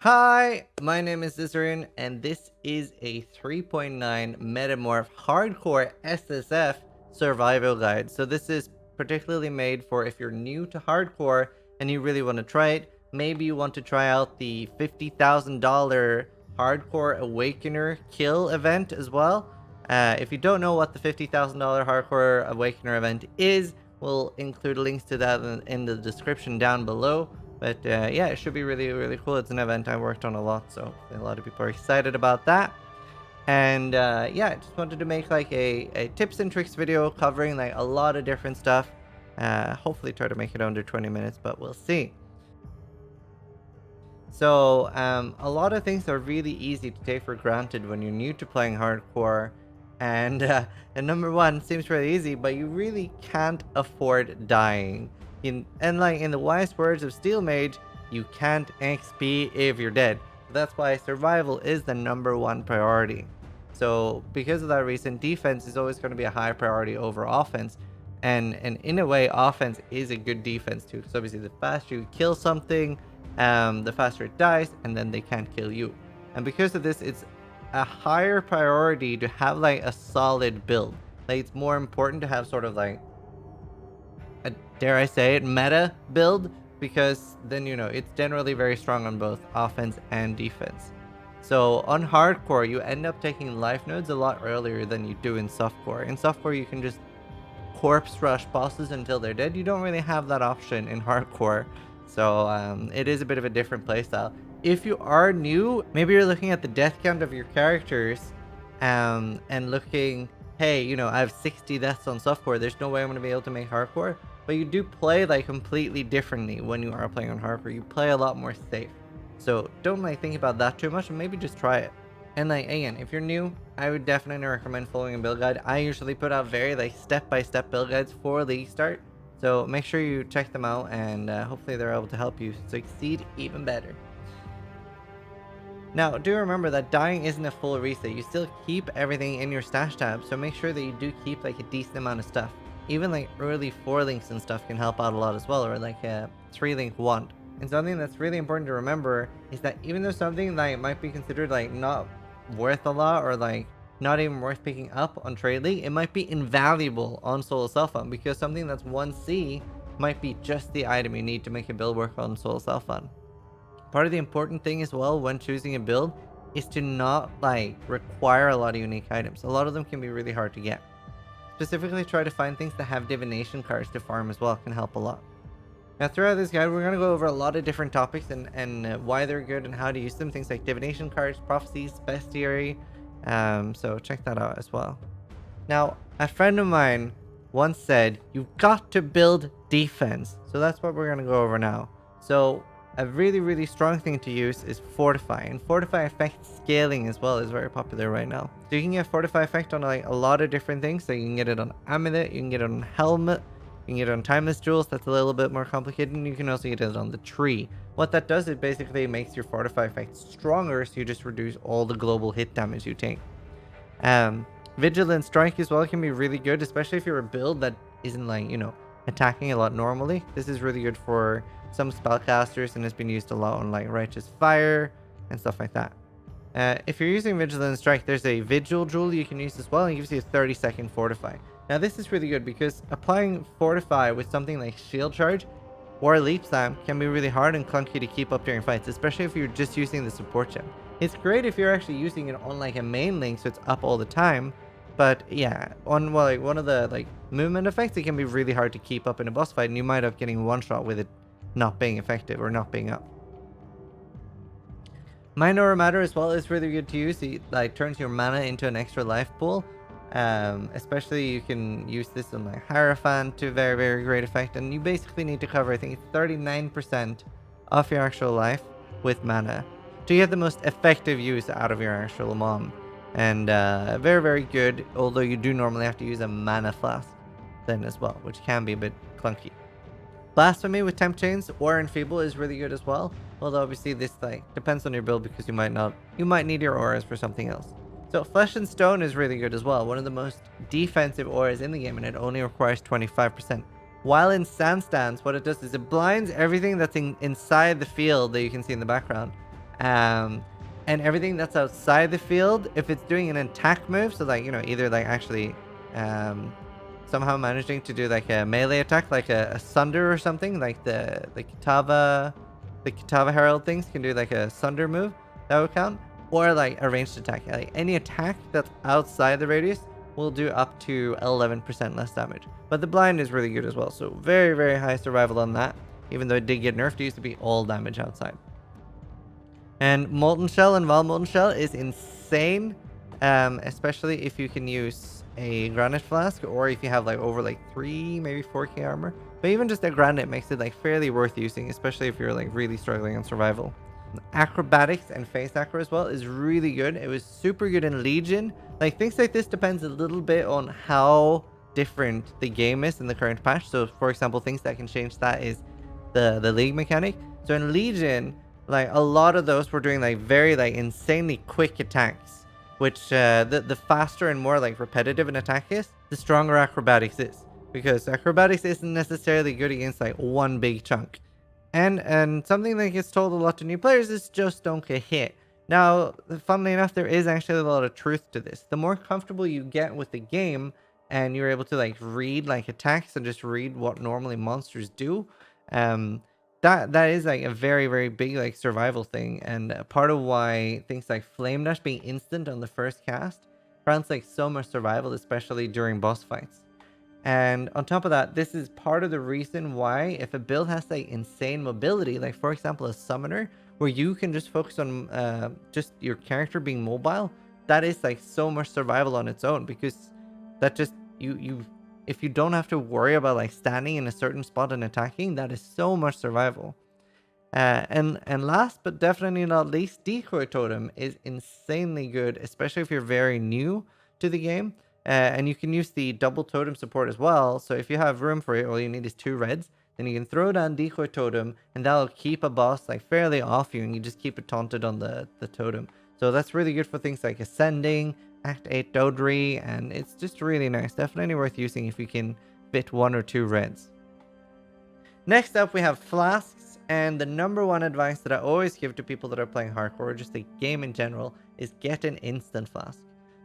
Hi, my name is Zizaran, and this is a 3.9 Metamorph Hardcore SSF survival guide. So this is particularly made for if you're new to Hardcore and you really want to try it. Maybe you want to try out the $50,000 Hardcore Awakener Kill Event as well. If you don't know what the $50,000 Hardcore Awakener event is, we'll include links to that in the description down below. But yeah, it should be really cool. It's an event I worked on a lot, so a lot of people are excited about that. And yeah, I just wanted to make like a tips and tricks video covering like a lot of different stuff. Hopefully try to make it under 20 minutes, but we'll see. So a lot of things are really easy to take for granted when you're new to playing hardcore. And number one seems really easy, but you really can't afford dying. And like in the wise words of Steel Mage, you can't XP if you're dead. That's why survival is the number one priority. So because of that reason, defense is always going to be a high priority over offense. And in a way, offense is a good defense too. Because obviously the faster you kill something, the faster it dies, and then they can't kill you. And because of this, it's a higher priority to have like a solid build. Like it's more important to have sort of like a, dare I say it, meta build, because then you know it's generally very strong on both offense and defense. So on hardcore, you end up taking life nodes a lot earlier than you do in softcore. In softcore, you can just corpse rush bosses until they're dead. You don't really have that option in hardcore. So it is a bit of a different playstyle. If you are new, maybe you're looking at the death count of your characters and looking, hey, you know, I have 60 deaths on softcore. There's no way I'm going to be able to make hardcore. But you do play like completely differently when you are playing on hardcore. You play a lot more safe. So don't like think about that too much and maybe just try it. And like again, if you're new, I would definitely recommend following a build guide. I usually put out very like step-by-step build guides for League Start. So make sure you check them out and hopefully they're able to help you succeed even better. Now, do remember that dying isn't a full reset. You still keep everything in your stash tab, so make sure that you do keep like a decent amount of stuff. Even like early 4 links and stuff can help out a lot as well, or like a 3 link wand. And something that's really important to remember is that even though something like might be considered like not worth a lot or like not even worth picking up on Trade League, it might be invaluable on Solo Self-Found because something that's 1C might be just the item you need to make a build work on Solo Self-Found. Part of the important thing as well when choosing a build is to not like require a lot of unique items. A lot of them can be really hard to get. Specifically, try to find things that have divination cards to farm as well, can help a lot. Now throughout this guide, we're going to go over a lot of different topics and why they're good and how to use them. Things like divination cards, prophecies, bestiary. So check that out as well. Now, a friend of mine once said, you've got to build defense. So that's what we're going to go over now. So a really strong thing to use is Fortify. And Fortify effect scaling as well is very popular right now. So you can get Fortify effect on like a lot of different things. So you can get it on Amulet, you can get it on Helmet, you can get it on Timeless Jewels. That's a little bit more complicated. And you can also get it on the tree. What that does is basically makes your Fortify effect stronger. So you just reduce all the global hit damage you take. Vigilant Strike as well can be really good, especially if you're a build that isn't like, you know, attacking a lot normally. This is really good for some spellcasters and has been used a lot on like Righteous Fire and stuff like that. If you're using Vigilant Strike, there's a Vigil Jewel you can use as well, and it gives you a 30-second Fortify. Now this is really good because applying Fortify with something like Shield Charge or Leap Slam can be really hard and clunky to keep up during fights, especially if you're just using the support gem. It's great if you're actually using it on like a main link so it's up all the time, but yeah, on well, like one of the like movement effects, it can be really hard to keep up in a boss fight and you might end up getting one shot with it not being effective or not being up. Minor Matter as well is really good to use. It like turns your mana into an extra life pool. Especially you can use this on like Hierophant to very great effect, and you basically need to cover I think 39% of your actual life with mana to get the most effective use out of your actual mom. And very good, although you do normally have to use a mana flask then as well, which can be a bit clunky. Blasphemy with Temp Chains or Enfeeble is really good as well, although obviously this like depends on your build because you might need your auras for something else. So Flesh and Stone is really good as well, one of the most defensive auras in the game, and it only requires 25%. While in Sand Stance, what it does is it blinds everything that's inside the field that you can see in the background, And everything that's outside the field, if it's doing an attack move, so like, you know, either like actually somehow managing to do like a melee attack, like a Sunder or something, like the Kitava Herald things can do like a Sunder move, that would count. Or like a ranged attack. Like any attack that's outside the radius will do up to 11% less damage. But the blind is really good as well, so very, very high survival on that. Even though it did get nerfed, it used to be all damage outside. And Molten Shell and Wild Molten Shell is insane, especially if you can use a Granite Flask, or if you have like over like 3, maybe 4k armor. But even just a Granite makes it like fairly worth using, especially if you're like really struggling on survival. Acrobatics and face acro as well is really good. It was super good in Legion. Like things like this depends a little bit on how different the game is in the current patch. So for example, things that can change that is the league mechanic. So in Legion, like a lot of those were doing like very like insanely quick attacks, which the faster and more like repetitive an attack is, the stronger acrobatics is, because acrobatics isn't necessarily good against like one big chunk. And something that gets told a lot to new players is just don't get hit. Now, funnily enough, there is actually a lot of truth to this. The more comfortable you get with the game and you're able to like read like attacks and just read what normally monsters do, that is like a very, very big like survival thing. And part of why things like Flame Dash being instant on the first cast grants like so much survival, especially during boss fights. And on top of that, this is part of the reason why if a build has like insane mobility, like for example a summoner, where you can just focus on just your character being mobile, that is like so much survival on its own, because that just if you don't have to worry about like standing in a certain spot and attacking, that is so much survival. And last but definitely not least, Decoy Totem is insanely good, especially if you're very new to the game. And you can use the double totem support as well. So if you have room for it, all you need is 2 reds. Then you can throw down Decoy Totem, and that'll keep a boss like fairly off you, and you just keep it taunted on the totem. So that's really good for things like Ascending, Act 8 Dodri, and it's just really nice. Definitely worth using if you can fit 1 or 2 reds. Next up, we have Flasks, and the #1 advice that I always give to people that are playing hardcore, or just the game in general, is get an instant Flask.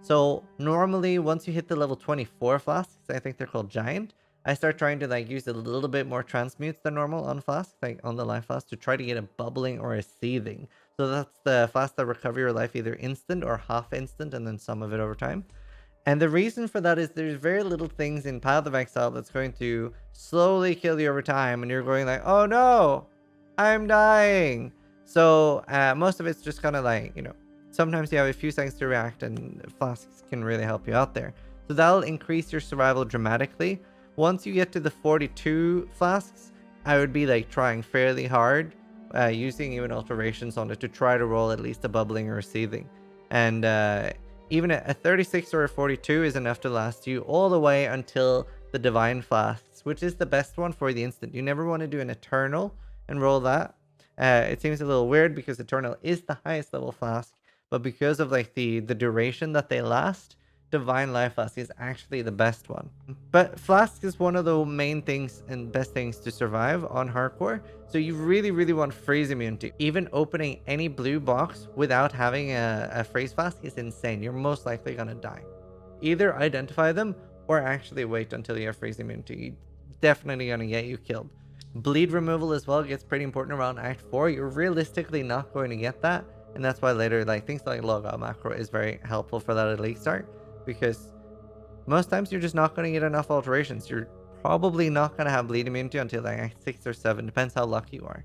So normally once you hit the level 24 flasks, I think they're called giant, I start trying to like use a little bit more transmutes than normal on flasks, like on the life flask, to try to get a bubbling or a seething. So that's the flask that recover your life either instant or half instant, and then some of it over time. And the reason for that is there's very little things in Path of Exile that's going to slowly kill you over time, and you're going like, oh no, I'm dying. So most of it's just kind of like, you know, sometimes you have a few seconds to react, and flasks can really help you out there. So that'll increase your survival dramatically. Once you get to the 42 flasks, I would be like trying fairly hard, using even alterations on it to try to roll at least a bubbling or a seething. And even a 36 or a 42 is enough to last you all the way until the divine flasks, which is the best one for the instant. You never want to do an eternal and roll that. It seems a little weird because eternal is the highest level flask. But because of like the duration that they last, Divine Life Flask is actually the best one. But Flask is one of the main things and best things to survive on hardcore. So you really, really want freeze immunity. Even opening any blue box without having a freeze flask is insane. You're most likely gonna die. Either identify them or actually wait until you have freeze immunity. You're definitely gonna get you killed. Bleed removal as well gets pretty important around Act 4. You're realistically not going to get that. And that's why later, like things like Logout macro is very helpful for that elite start, because most times you're just not going to get enough alterations. You're probably not going to have bleed immunity until like 6 or 7, depends how lucky you are.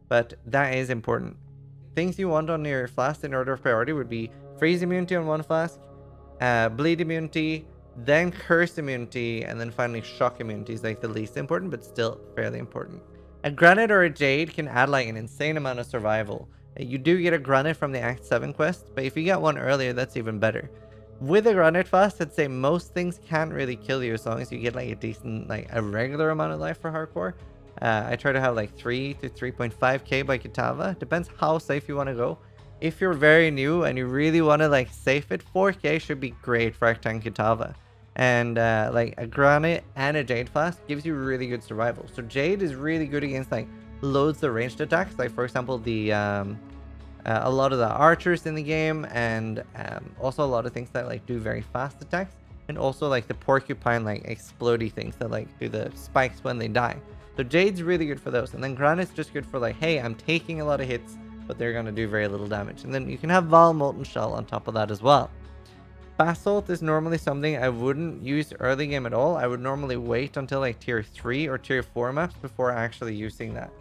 But that is important. Things you want on your flask in order of priority would be freeze immunity on one flask, bleed immunity, then curse immunity, and then finally shock immunity is like the least important, but still fairly important. A granite or a jade can add like an insane amount of survival. You do get a granite from the Act 7 quest, but if you get one earlier, that's even better. With a granite flask, I'd say most things can't really kill you as long as you get like a decent, like a regular amount of life for hardcore. I try to have like 3 to 3.5k by Kitava. Depends how safe you want to go. If you're very new and you really want to like safe it, 4k should be great for Arctan Kitava. And like a granite and a jade flask gives you really good survival. So jade is really good against like loads of ranged attacks, like for example the a lot of the archers in the game, and also a lot of things that like do very fast attacks, and also like the porcupine like explodey things that like do the spikes when they die. So Jade's really good for those, and then Granite's just good for like, hey, I'm taking a lot of hits, but they're gonna do very little damage. And then you can have Val Molten Shell on top of that as well. Basalt is normally something I wouldn't use early game at all. I would normally wait until like tier 3 or tier 4 maps before actually using that.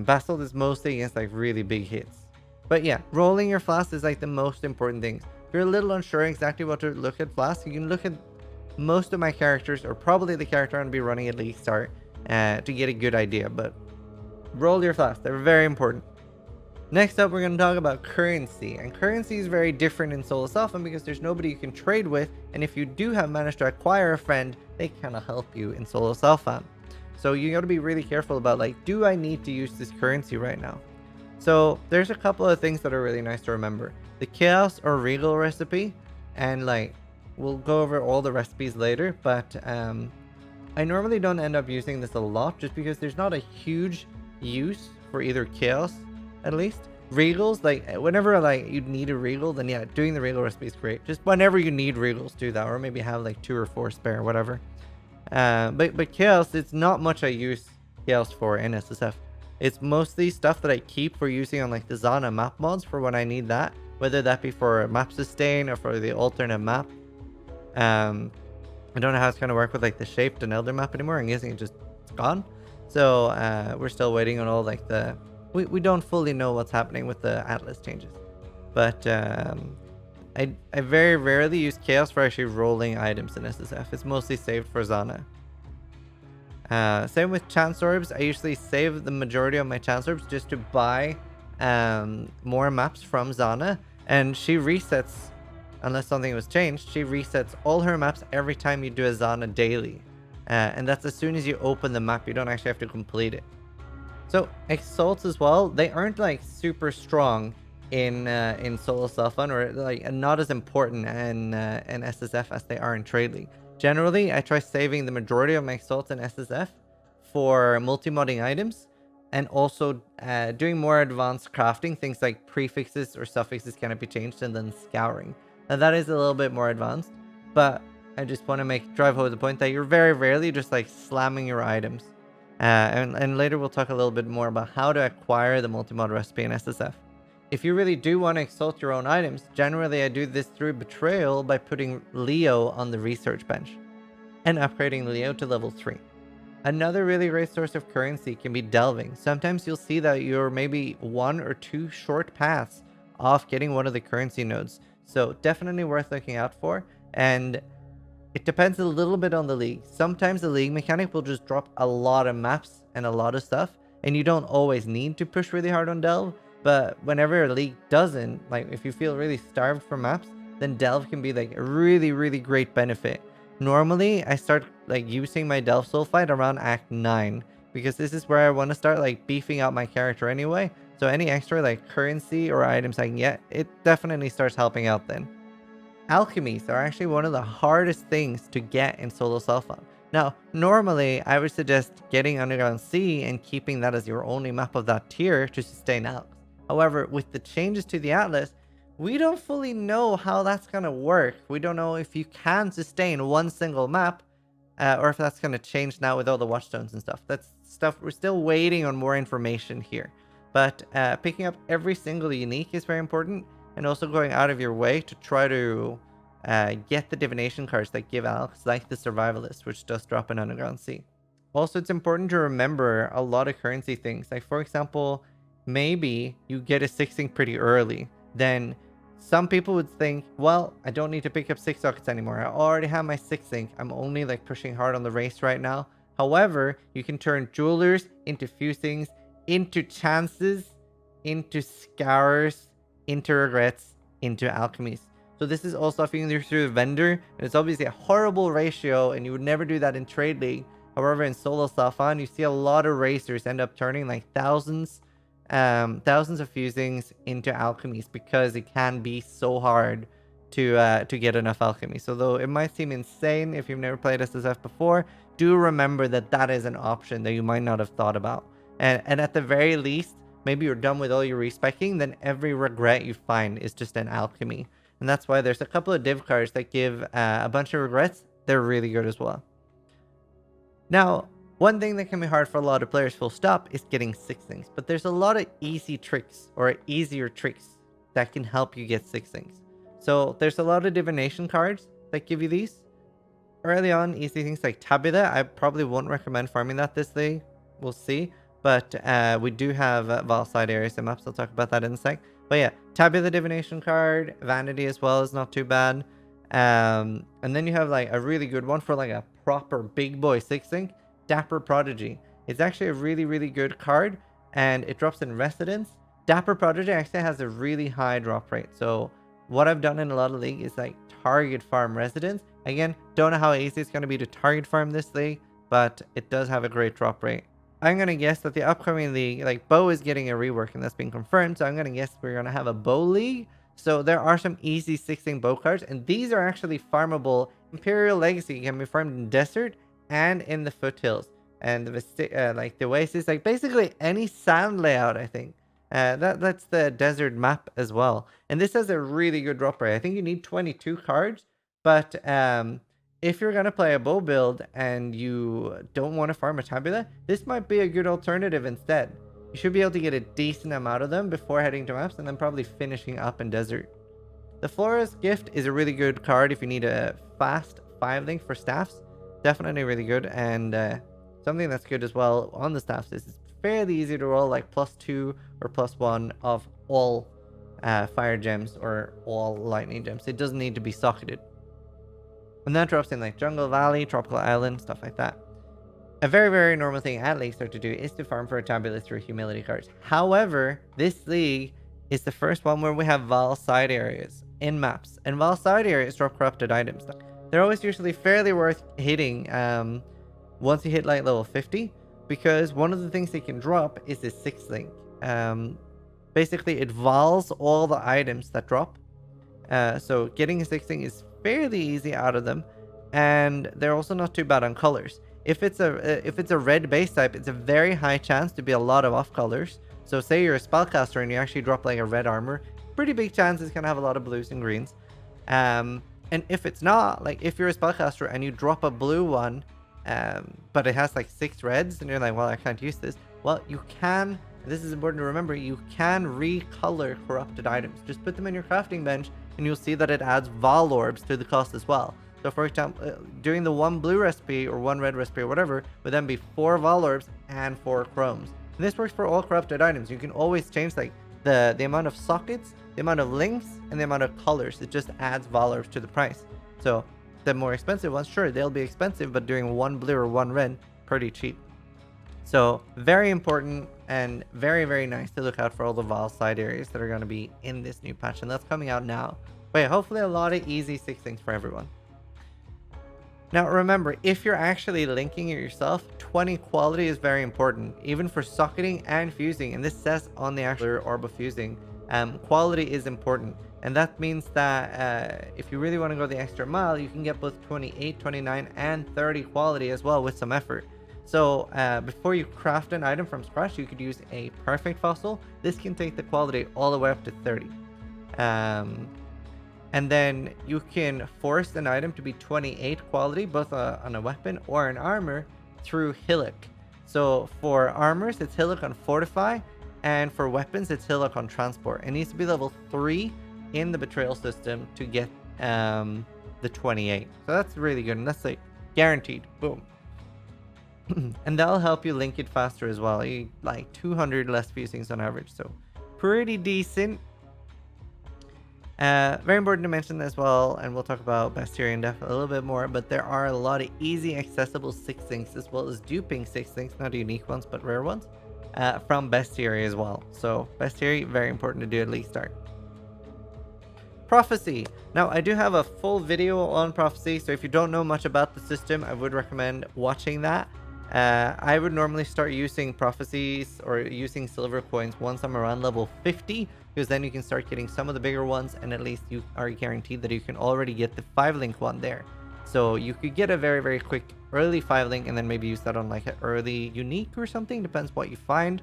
Basalt is mostly against like really big hits. But yeah, rolling your Flask is like the most important thing. If you're a little unsure exactly what to look at Flask, you can look at most of my characters, or probably the character I'm going to be running at League Start, to get a good idea. But roll your Flask, they're very important. Next up, we're going to talk about currency, and currency is very different in Solo Self-Found because there's nobody you can trade with, and if you do have managed to acquire a friend, they kind of help you in Solo Self-Found. So you got to be really careful about like, do I need to use this currency right now? So there's a couple of things that are really nice to remember. The Chaos or Regal recipe, and like, we'll go over all the recipes later, but I normally don't end up using this a lot just because there's not a huge use for either Chaos, at least. Regals, like whenever like you need a Regal, then yeah, doing the Regal recipe is great. Just whenever you need Regals, do that, or maybe have like 2 or 4 spare, whatever. But Chaos, it's not much I use Chaos for in SSF. It's mostly stuff that I keep for using on like the Zana map mods for when I need that, whether that be for map sustain or for the alternate map. I don't know how it's going to work with like the Shaped and Elder map anymore. I'm guessing it's gone. So we're still waiting on all like the... We don't fully know what's happening with the Atlas changes. But I very rarely use Chaos for actually rolling items in SSF. It's mostly saved for Zana. Same with Chance Orbs. I usually save the majority of my Chance Orbs just to buy more maps from Zana. And she resets, unless something was changed, she resets all her maps every time you do a Zana daily. And that's as soon as you open the map. You don't actually have to complete it. So Exalts as well, they aren't like super strong in Solo Self-Found, or like not as important in SSF as they are in Trade League. Generally, I try saving the majority of my Exalts in SSF for multi-modding items, and also doing more advanced crafting, things like prefixes or suffixes cannot be changed, and then scouring. Now that is a little bit more advanced, but I just want to drive home the point that you're very rarely just like slamming your items. And later we'll talk a little bit more about how to acquire the multi-mod recipe in SSF. If you really do want to exalt your own items, generally I do this through Betrayal by putting Leo on the research bench and upgrading Leo to level 3. Another really great source of currency can be delving. Sometimes you'll see that you're maybe 1 or 2 short paths off getting one of the currency nodes. So definitely worth looking out for. And it depends a little bit on the league. Sometimes the league mechanic will just drop a lot of maps and a lot of stuff, and you don't always need to push really hard on delve. But whenever a league doesn't, like if you feel really starved for maps, then delve can be like a really, really great benefit. Normally, I start like using my delve sulfide around Act 9, because this is where I want to start like beefing out my character anyway. So any extra like currency or items I can get, it definitely starts helping out then. Alchemies are actually one of the hardest things to get in Solo Self-Found. Now, normally, I would suggest getting Underground Sea and keeping that as your only map of that tier to sustain Alch. However, with the changes to the Atlas, we don't fully know how that's going to work. We don't know if you can sustain one single map, or if that's going to change now with all the Watchstones and stuff. That's stuff we're still waiting on more information here. But picking up every single unique is very important, and also going out of your way to try to get the divination cards that give Alch, like the Survivalist, which does drop in Underground Sea. Also, it's important to remember a lot of currency things. Like, for example, maybe you get a 6-ink pretty early. Then some people would think, well, I don't need to pick up 6 sockets anymore. I already have my 6-ink. I'm only like pushing hard on the race right now. However, you can turn Jewelers into Fusings, into Chances, into Scours, into Regrets, into Alchemies. So this is all stuff you can do through the vendor, and it's obviously a horrible ratio, and you would never do that in Trade League. However, in Solo Self-Found, you see a lot of racers end up turning like thousands of fusings into alchemies, because it can be so hard to get enough alchemy. So though it might seem insane if you've never played SSF before, do remember that that is an option that you might not have thought about. And at the very least, maybe you're done with all your respecking, then every regret you find is just an alchemy. And that's why there's a couple of div cards that give a bunch of regrets. They're really good as well. Now, one thing that can be hard for a lot of players full stop is getting 6 things. But there's a lot of easy tricks or easier tricks that can help you get 6 things. So there's a lot of divination cards that give you these. Early on, easy things like Tabula. I probably won't recommend farming that this day. We'll see. But we do have Vaal side areas and maps. I'll talk about that in a sec. But yeah, Tabula divination card. Vanity as well is not too bad. And then you have like a really good one for like a proper big boy 6 thing. Dapper Prodigy. It's actually a really, really good card. And it drops in Residence. Dapper Prodigy actually has a really high drop rate. So what I've done in a lot of league is like target farm Residence. Again, don't know how easy it's going to be to target farm this league, but it does have a great drop rate. I'm going to guess that the upcoming league, like Bow is getting a rework and that's been confirmed. So I'm going to guess we're going to have a Bow league. So there are some easy 6-thing Bow cards, and these are actually farmable. Imperial Legacy can be farmed in Desert and in the Foothills. And the like the Oasis, like basically any sand layout, I think. That's the desert map as well. And this has a really good drop rate. I think you need 22 cards. But if you're going to play a Bow build and you don't want to farm a Tabula, this might be a good alternative instead. You should be able to get a decent amount of them before heading to maps and then probably finishing up in Desert. The Florist Gift is a really good card if you need a fast 5-link for staffs. Definitely really good. And something that's good as well on the staffs is it's fairly easy to roll like +2 or +1 of all fire gems or all lightning gems. It doesn't need to be socketed. And that drops in like Jungle Valley, Tropical Island, stuff like that. A very, very normal thing at league start to do is to farm for a Tabula through humility cards. However, this league is the first one where we have Vaal side areas in maps. And Vaal side areas drop corrupted items. They're always usually fairly worth hitting once you hit like level 50. Because one of the things they can drop is this 6th link. Basically, it Vaals all the items that drop. So getting a 6th link is fairly easy out of them. And they're also not too bad on colors. If it's a red base type, it's a very high chance to be a lot of off colors. So say you're a spellcaster and you actually drop like a red armor, pretty big chance it's gonna have a lot of blues and greens. And if it's not, like if you're a spellcaster and you drop a blue one, but it has like 6 reds and you're like, well, I can't use this. Well, you can, this is important to remember, you can recolor corrupted items. Just put them in your crafting bench and you'll see that it adds Vaal orbs to the cost as well. So for example, doing the 1 blue recipe or 1 red recipe or whatever would then be 4 Vaal orbs and 4 chromes. And this works for all corrupted items. You can always change like the amount of sockets, the amount of links, and the amount of colors. It just adds Vaal orbs to the price. So the more expensive ones, sure, they'll be expensive, but doing 1 blue or 1 red, pretty cheap. So very important and very, very nice to look out for all the Vaal side areas that are going to be in this new patch. And that's coming out now. But yeah, hopefully a lot of easy 6 things for everyone. Now remember, if you're actually linking it yourself, 20 quality is very important, even for socketing and fusing. And this says on the actual orb of fusing, quality is important. And that means that if you really want to go the extra mile, you can get both 28, 29, and 30 quality as well with some effort. So before you craft an item from scratch, you could use a perfect fossil. This can take the quality all the way up to 30. And then you can force an item to be 28 quality, both on a weapon or an armor, through Hillock. So for armors, it's Hillock on Fortify, and for weapons, it's Hillock on Transport. It needs to be level 3 in the Betrayal system to get the 28. So that's really good, and that's like guaranteed. Boom. And that'll help you link it faster as well. You like 200 less fusings on average, so pretty decent. Very important to mention as well, and we'll talk about Bestiary in depth a little bit more, but there are a lot of easy accessible 6 things as well as duping 6 things, not unique ones but rare ones, from Bestiary as well. So Bestiary, very important to do at least start. Prophecy. Now I do have a full video on Prophecy, so if you don't know much about the system, I would recommend watching that. I would normally start using prophecies or using silver coins once I'm around level 50, because then you can start getting some of the bigger ones, and at least you are guaranteed that you can already get the 5-link one there. So you could get a very, very quick early 5-link and then maybe use that on like an early unique or something, depends what you find.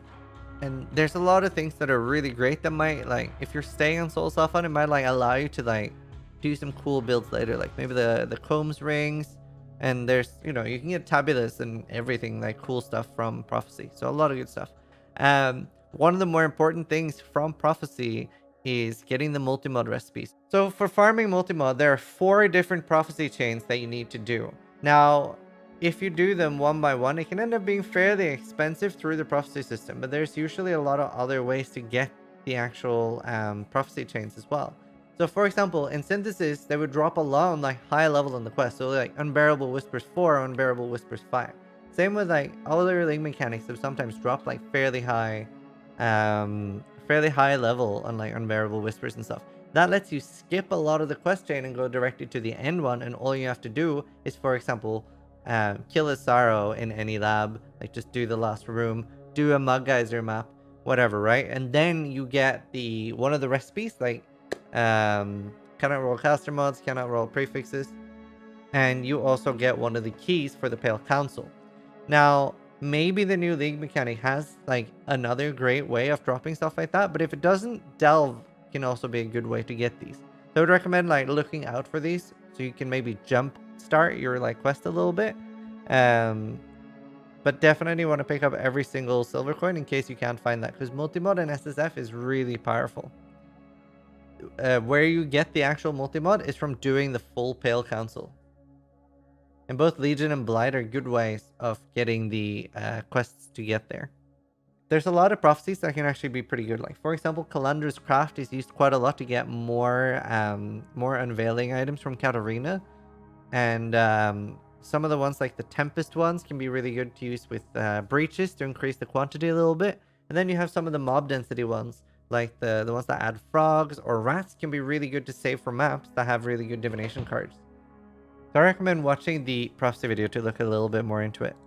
And there's a lot of things that are really great that might, like, if you're staying on Soul Saffron, it might like allow you to like do some cool builds later, like maybe the Combs rings. And there's, you know, you can get Tabulous and everything, like cool stuff from Prophecy. So a lot of good stuff. One of the more important things from Prophecy is getting the multi-mod recipes. So for farming multi-mod, there are 4 different Prophecy chains that you need to do. Now, if you do them one by one, it can end up being fairly expensive through the Prophecy system, but there's usually a lot of other ways to get the actual Prophecy chains as well. So for example, in Synthesis, they would drop a lot on like high level in the quest. So like Unbearable Whispers 4 or Unbearable Whispers 5. Same with like other link mechanics that sometimes drop like fairly high level on like Unbearable Whispers and stuff. That lets you skip a lot of the quest chain and go directly to the end one, and all you have to do is, for example, kill a Sorrow in any lab, like just do the last room, do a Mud Geyser map, whatever, right? And then you get the one of the recipes, like cannot roll caster mods, cannot roll prefixes, and you also get one of the keys for the Pale Council. Now, maybe the new league mechanic has like another great way of dropping stuff like that, but if it doesn't, Delve can also be a good way to get these. So I would recommend like looking out for these so you can maybe jump start your like quest a little bit. But definitely want to pick up every single silver coin in case you can't find that, because multimod and SSF is really powerful. Where you get the actual multimod is from doing the full Pale Council. And both Legion and Blight are good ways of getting the quests to get there. There's a lot of prophecies that can actually be pretty good. Like, for example, Calandra's Craft is used quite a lot to get more unveiling items from Katarina. And some of the ones, like the Tempest ones, can be really good to use with breaches to increase the quantity a little bit. And then you have some of the mob density ones, like the ones that add frogs or rats, can be really good to save for maps that have really good divination cards. So I recommend watching the prophecy video to look a little bit more into it.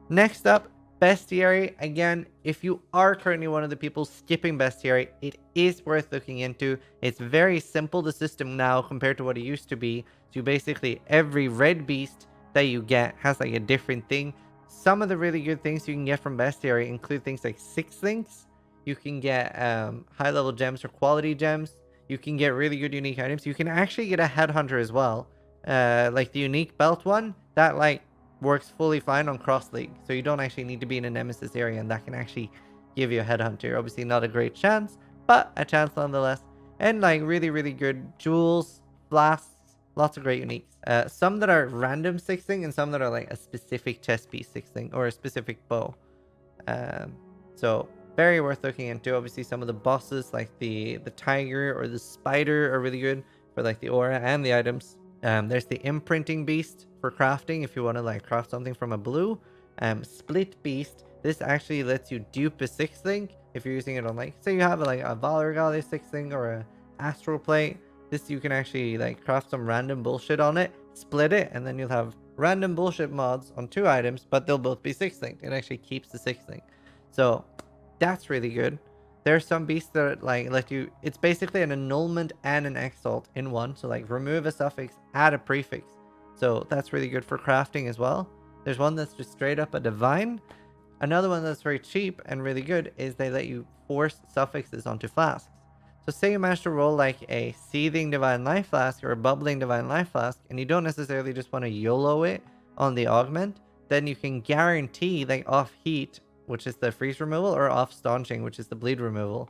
Next up, Bestiary. Again, if you are currently one of the people skipping Bestiary, it is worth looking into. It's very simple, the system now, compared to what it used to be. So basically every red beast that you get has like a different thing. Some of the really good things you can get from Bestiary include things like 6 links. You can get high level gems or quality gems. You can get really good unique items. You can actually get a headhunter as well. Like the unique belt one, that like works fully fine on cross league. So you don't actually need to be in a nemesis area, and that can actually give you a headhunter. Obviously not a great chance, but a chance nonetheless. And like really, really good jewels, flasks, lots of great uniques. Some that are random 6-thing and some that are like a specific chest piece 6-thing or a specific bow. So very worth looking into. Obviously, some of the bosses like the tiger or the spider are really good for like the aura and the items. There's the imprinting beast for crafting if you want to like craft something from a blue. Split beast. This actually lets you dupe a 6-thing if you're using it on like, say you have like a Valor Galley 6-thing or a Astral Plate. This you can actually like craft some random bullshit on it, split it, and then you'll have random bullshit mods on 2 items, but they'll both be 6-thing. It actually keeps the 6-thing. So that's really good. There are some beasts that like let you, it's basically an annulment and an exalt in one. So like remove a suffix, add a prefix. So that's really good for crafting as well. There's one that's just straight up a divine. Another one that's very cheap and really good is they let you force suffixes onto flasks. So say you manage to roll like a seething divine life flask or a bubbling divine life flask, and you don't necessarily just want to YOLO it on the augment, then you can guarantee like off heat, which is the freeze removal, or off staunching, which is the bleed removal.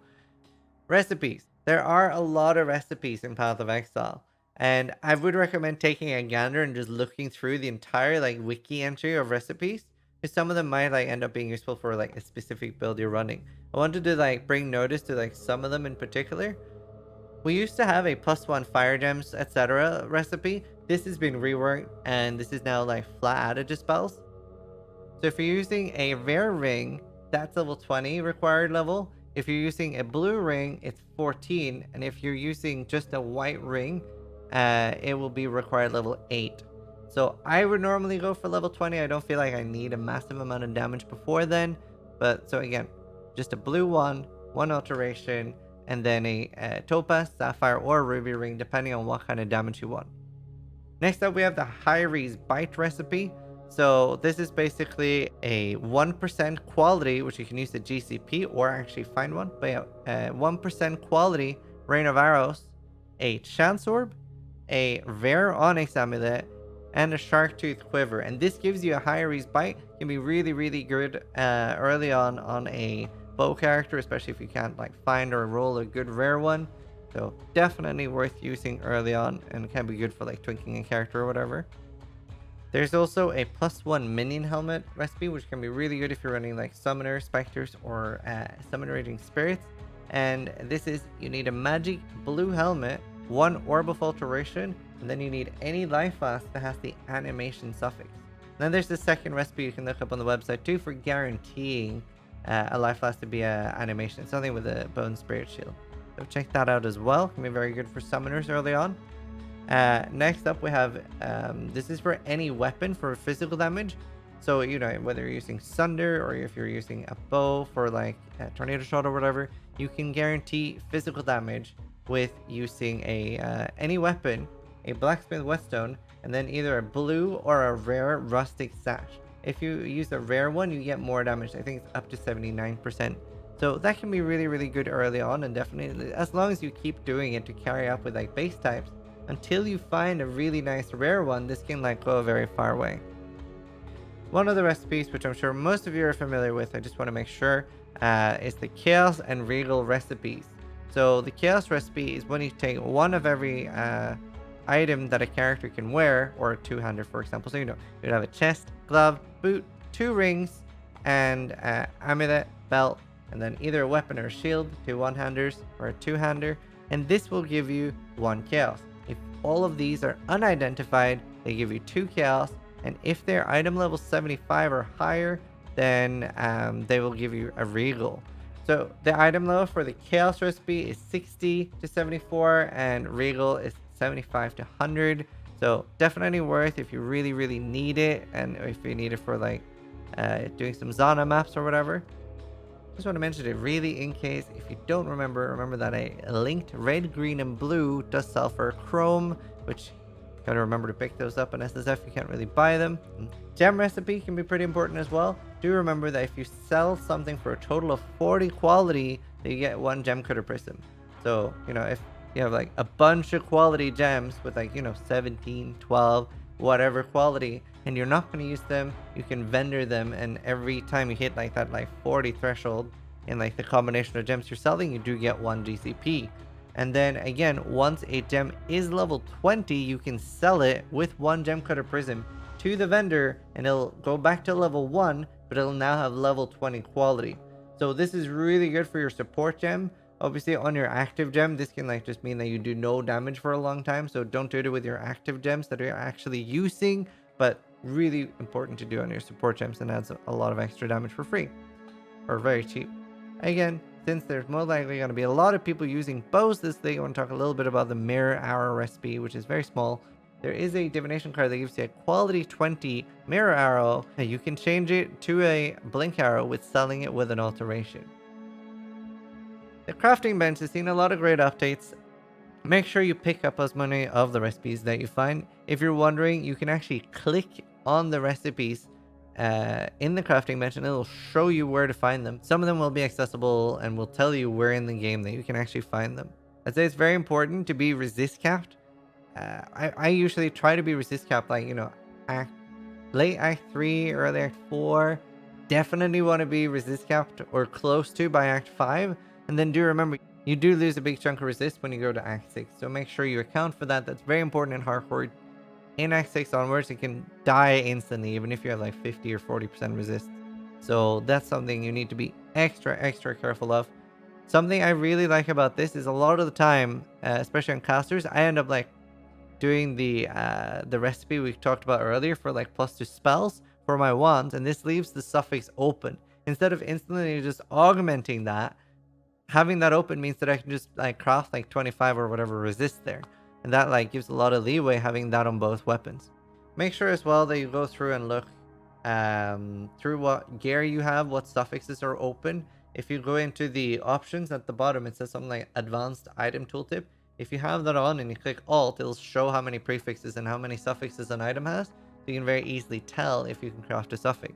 Recipes. There are a lot of recipes in Path of Exile, and I would recommend taking a gander and just looking through the entire like wiki entry of recipes, because some of them might like end up being useful for like a specific build you're running. I wanted to like bring notice to like some of them in particular. We used to have a +1 fire gems, etc. recipe. This has been reworked, and this is now like flat added to spells. So if you're using a rare ring, that's level 20 required level. If you're using a blue ring, it's 14. And if you're using just a white ring, it will be required level 8. So I would normally go for level 20. I don't feel like I need a massive amount of damage before then. But so again, just a blue one alteration, and then a topaz, sapphire, or ruby ring, depending on what kind of damage you want. Next up, we have the Hyries Bite recipe. So this is basically a 1% quality, which you can use the GCP or actually find one. But yeah, 1% quality Rain of Arrows, a Chance Orb, a Rare Onyx Amulet, and a Shark Tooth Quiver. And this gives you a higher Reese Bite. Can be really, really good early on a bow character, especially if you can't like find or roll a good rare one. So definitely worth using early on, and can be good for like twinking a character or whatever. There's also a +1 minion helmet recipe, which can be really good if you're running like summoner, specters, or summon raging spirits. And this is, you need a magic blue helmet, 1 orb of alteration, and then you need any life flask that has the animation suffix. Then there's the second recipe you can look up on the website too for guaranteeing a life flask to be an animation. It's something with a bone spirit shield. So check that out as well. Can be very good for summoners early on. Next up we have, this is for any weapon for physical damage. So, you know, whether you're using Sunder or if you're using a bow for like a tornado shot or whatever, you can guarantee physical damage with using a any weapon, a blacksmith whetstone, and then either a blue or a rare rustic sash. If you use a rare one, you get more damage. I think it's up to 79%. So that can be really, really good early on, and definitely as long as you keep doing it to carry up with like base types, until you find a really nice rare one, this can like go a very far way. One of the recipes, which I'm sure most of you are familiar with, I just want to make sure, is the Chaos and Regal recipes. So the Chaos recipe is when you take one of every item that a character can wear, or a two-hander for example. So, you know, you'd have a chest, glove, boot, 2 rings, and amulet, belt, and then either a weapon or a shield, 2 one-handers or a two-hander, and this will give you 1 chaos. If all of these are unidentified, they give you 2 chaos, and if they're item level 75 or higher, then they will give you a regal. So the item level for the chaos recipe is 60 to 74, and regal is 75 to 100. So definitely worth if you really, really need it, and if you need it for like doing some Zana maps or whatever. Just want to mention it really in case if you don't remember that a linked red, green, and blue does sell for chrome, which you gotta remember to pick those up on SSF. You can't really buy them. Gem recipe can be pretty important as well. Do remember that if you sell something for a total of 40 quality, then you get 1 gem cutter prism. So, you know, if you have like a bunch of quality gems with like, you know, 17, 12, whatever quality, and you're not going to use them, you can vendor them, and every time you hit like that like 40 threshold in like the combination of gems you're selling, you do get 1 GCP. And then again, once a gem is level 20, you can sell it with 1 gem cutter prism to the vendor, and it'll go back to level 1, but it'll now have level 20 quality. So this is really good for your support gem. Obviously on your active gem, this can like just mean that you do no damage for a long time, so don't do it with your active gems that you're actually using, but really important to do on your support gems, and adds a lot of extra damage for free or very cheap. Again, since there's more likely going to be a lot of people using bows this thing, I want to talk a little bit about the mirror arrow recipe, which is very small. There is a divination card that gives you a quality 20 mirror arrow, and you can change it to a blink arrow with selling it with an alteration. The crafting bench has seen a lot of great updates. Make sure you pick up as many of the recipes that you find. If you're wondering, you can actually click on the recipes in the crafting bench, and it'll show you where to find them. Some of them will be accessible and will tell you where in the game that you can actually find them. I'd say it's very important to be resist capped. I usually try to be resist capped, like, you know, late act 3, early act 4. Definitely want to be resist capped or close to by act 5. And then do remember, you do lose a big chunk of resist when you go to act 6. So make sure you account for that. That's very important in hardcore. In act 6 onwards, it can die instantly, even if you have like 50 or 40% resist. So that's something you need to be extra careful of. Something I really like about this is a lot of the time, especially on casters, I end up like doing the recipe we talked about earlier for like +2 spells for my wands, and this leaves the suffix open. Instead of instantly just augmenting that, having that open means that I can just like craft like 25 or whatever resist there. And that like gives a lot of leeway having that on both weapons. Make sure as well that you go through and look through what gear you have, what suffixes are open. If you go into the options at the bottom, it says something like advanced item tooltip. If you have that on and you click alt, it'll show how many prefixes and how many suffixes an item has. so you can very easily tell if you can craft a suffix.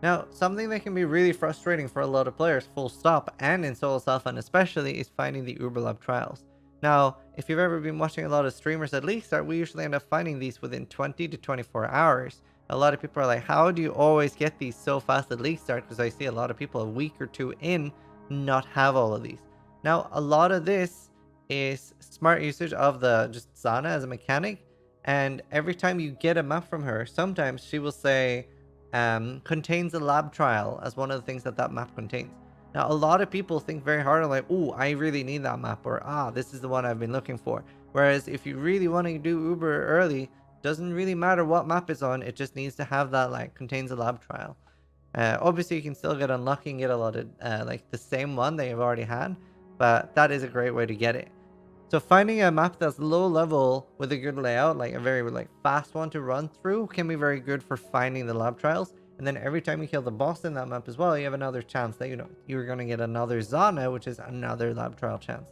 Now, something that can be really frustrating for a lot of players, full stop, and in Solo Self-Hunt especially, is finding the Uberlab trials. Now, if you've ever been watching a lot of streamers at League Start, we usually end up finding these within 20 to 24 hours. A lot of people are like, how do you always get these so fast at League Start? Because I see a lot of people a week or two in not have all of these. Now, a lot of this is smart usage of the just Zana as a mechanic, and every time you get a map from her, sometimes she will say, contains a lab trial as one of the things that map contains. Now, a lot of people think very hard on like, oh, I really need that map, or this is the one I've been looking for. Whereas if you really want to do Uber early, doesn't really matter what map it's on, it just needs to have that like contains a lab trial. Obviously, you can still get unlucky and get a lot of like the same one that you've already had, but that is a great way to get it. So finding a map that's low level with a good layout, like a very like fast one to run through, can be very good for finding the lab trials. And then every time you kill the boss in that map as well, you have another chance that you're going to get another Zana, which is another lab trial chance.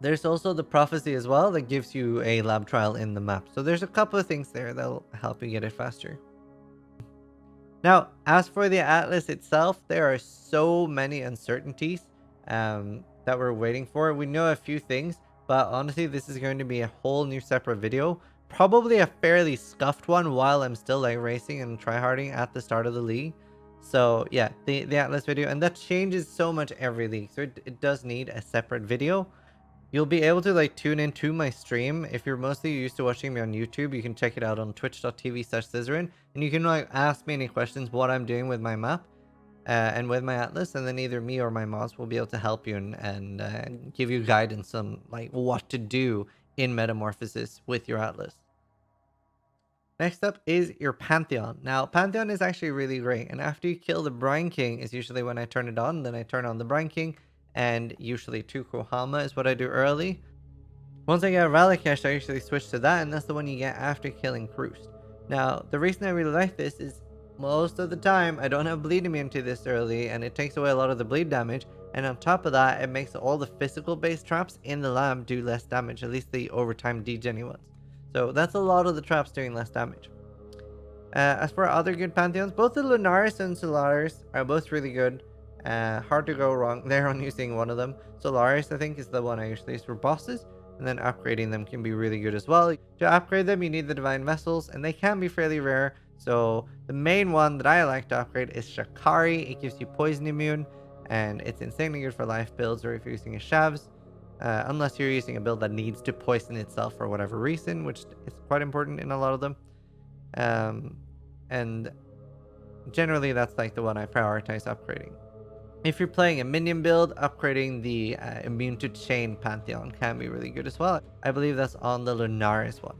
There's also the prophecy as well that gives you a lab trial in the map. So there's a couple of things there that'll help you get it faster. Now, as for the Atlas itself, there are so many uncertainties that we're waiting for. We know a few things, but honestly, this is going to be a whole new separate video. Probably a fairly scuffed one while I'm still like racing and tryharding at the start of the league. So yeah, the Atlas video, and that changes so much every league. So it does need a separate video. You'll be able to like tune into my stream. If you're mostly used to watching me on YouTube, you can check it out on twitch.tv/Zizaran, and you can like ask me any questions what I'm doing with my map and with my Atlas, and then either me or my mods will be able to help you and give you guidance on like what to do in Metamorphosis with your Atlas. Next up is your Pantheon. Now, Pantheon is actually really great, and after you kill the Brine King is usually when I turn it on. Then I turn on the Brine King, and usually 2 Kohama is what I do early. Once I get a Relic Cache, I usually switch to that, and that's the one you get after killing Krust. Now, the reason I really like this is most of the time I don't have bleed immunity this early, and it takes away a lot of the bleed damage, and on top of that, it makes all the physical based traps in the lab do less damage, at least the overtime degen ones. So that's a lot of the traps doing less damage. As for other good Pantheons, both the Lunaris and Solaris are both really good. Hard to go wrong there on using one of them. Solaris, I think, is the one I usually use for bosses, and then upgrading them can be really good as well. To upgrade them, you need the Divine Vessels, and they can be fairly rare. So the main one that I like to upgrade is Shakari. It gives you poison immune, and it's insanely good for life builds or if you're using a Shavs. Unless you're using a build that needs to poison itself for whatever reason, which is quite important in a lot of them. And generally that's like the one I prioritize upgrading. If you're playing a minion build, upgrading the Immune to Chain Pantheon can be really good as well. I believe that's on the Lunaris one.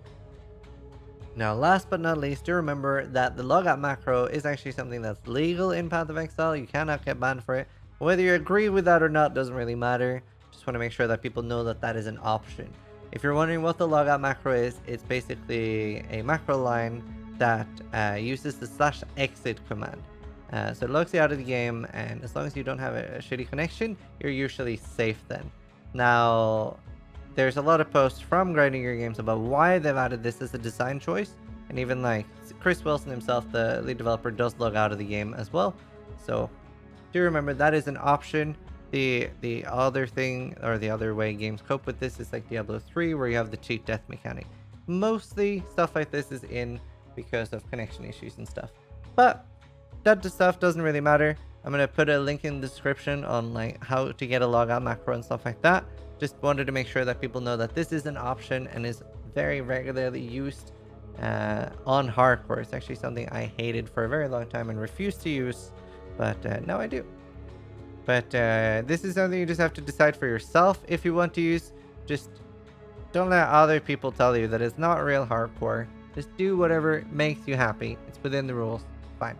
Now, last but not least, do remember that the Logout macro is actually something that's legal in Path of Exile. You cannot get banned for it. Whether you agree with that or not doesn't really matter. Just want to make sure that people know that that is an option. If you're wondering what the Logout macro is, it's basically a macro line that uses the /exit command. So it logs you out of the game, and as long as you don't have a shitty connection, you're usually safe then. Now, there's a lot of posts from Grinding Your Games about why they've added this as a design choice, and even like Chris Wilson himself, the lead developer, does log out of the game as well. So do remember that is an option. The other thing, or the other way games cope with this, is like Diablo 3, where you have the cheat death mechanic. Mostly stuff like this is in because of connection issues and stuff, but that stuff doesn't really matter. I'm gonna put a link in the description on like how to get a logout macro and stuff like that. Just wanted to make sure that people know that this is an option and is very regularly used on hardcore. It's actually something I hated for a very long time and refused to use, but now I do. But this is something you just have to decide for yourself if you want to use. Just don't let other people tell you that it's not real hardcore. Just do whatever makes you happy. It's within the rules. Fine.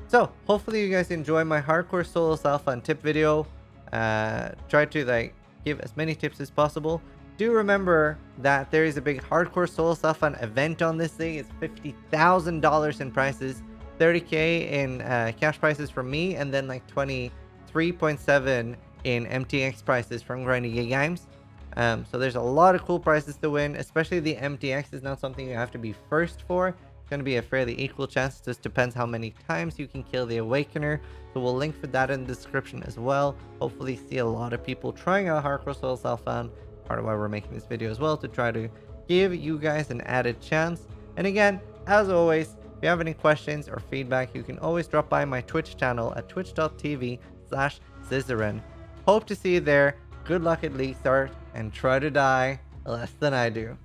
So hopefully you guys enjoy my hardcore solo self-hunt tip video. Try to like give as many tips as possible. Do remember that there is a big hardcore solo self-hunt event on this thing. It's $50,000 in prizes, 30k in cash prices from me, and then like 23.7 in MTX prices from Grinding Your Games. So there's a lot of cool prizes to win, especially the MTX is not something you have to be first for. It's going to be a fairly equal chance. It just depends how many times you can kill the Awakener. So we'll link for that in the description as well. Hopefully see a lot of people trying out Hardcore Soul Self-Found. Part of why we're making this video as well, to try to give you guys an added chance. And again, as always, if you have any questions or feedback, you can always drop by my Twitch channel at twitch.tv/Zizaran. Hope to see you there. Good luck at League Start, and try to die less than I do.